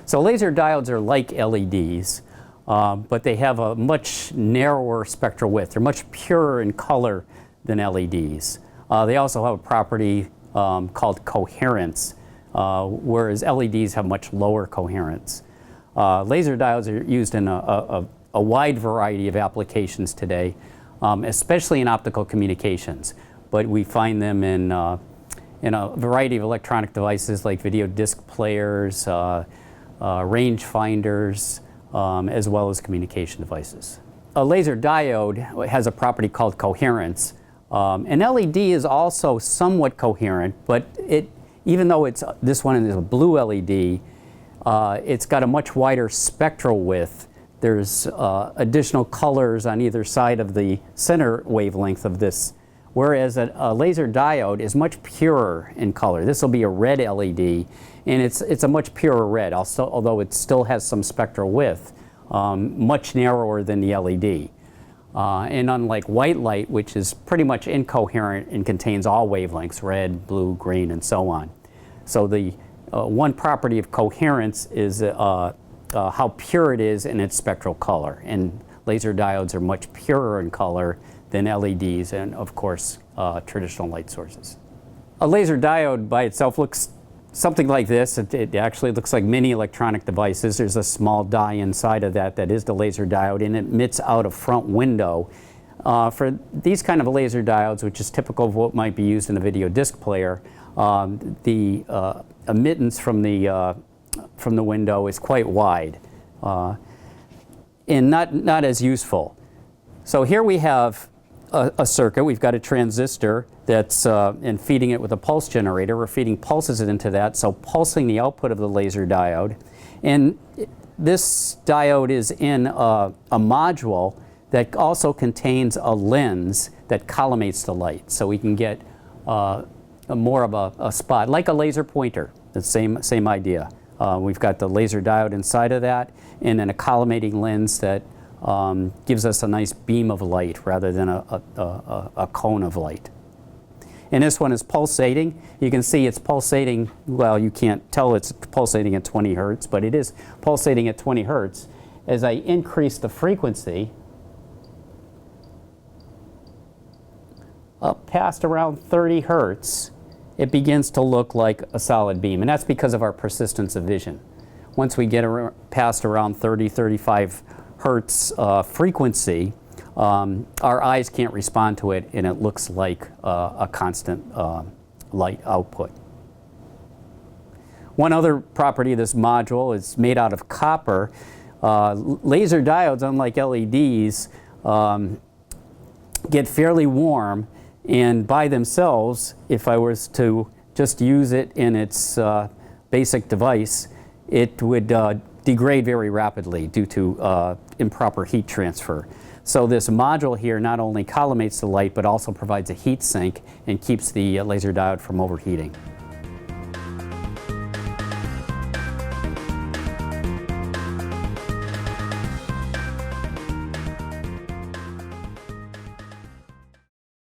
So laser diodes are like LEDs, but they have a much narrower spectral width. They're much purer in color than LEDs. They also have a property called coherence, whereas LEDs have much lower coherence. Laser diodes are used in a wide variety of applications today, especially in optical communications. But we find them in a variety of electronic devices like video disc players, range finders, as well as communication devices. A laser diode has a property called coherence. An LED is also somewhat coherent, but even though this one is a blue LED, it's got a much wider spectral width. There's additional colors on either side of the center wavelength of this, whereas a laser diode is much purer in color. This will be a red LED, and it's a much purer red, although it still has some spectral width, much narrower than the LED. And unlike white light, which is pretty much incoherent and contains all wavelengths, red, blue, green, and so on. So the one property of coherence is how pure it is in its spectral color. And laser diodes are much purer in color than LEDs and, of course, traditional light sources. A laser diode by itself looks something like this. It actually looks like many electronic devices. There's a small die inside of that is the laser diode, and it emits out a front window. For these kind of laser diodes, which is typical of what might be used in a video disc player, the emittance from the window is quite wide and not as useful. So here we have a circuit. We've got a transistor that's and feeding it with a pulse generator. We're feeding pulses into that, so pulsing the output of the laser diode. And this diode is in a module that also contains a lens that collimates the light, so we can get more of a spot, like a laser pointer. The same idea. We've got the laser diode inside of that, and then a collimating lens that gives us a nice beam of light rather than a cone of light. And this one is pulsating. You can see it's pulsating, well, you can't tell it's pulsating at 20 hertz, but it is pulsating at 20 hertz. As I increase the frequency up past around 30 hertz, it begins to look like a solid beam, and that's because of our persistence of vision. Once we get past around 30, 35 hertz frequency, our eyes can't respond to it, and it looks like a constant light output. One other property of this module is made out of copper. Laser diodes, unlike LEDs, get fairly warm, and by themselves, if I was to just use it in its basic device, it would degrade very rapidly due to improper heat transfer. So this module here not only collimates the light, but also provides a heat sink and keeps the laser diode from overheating.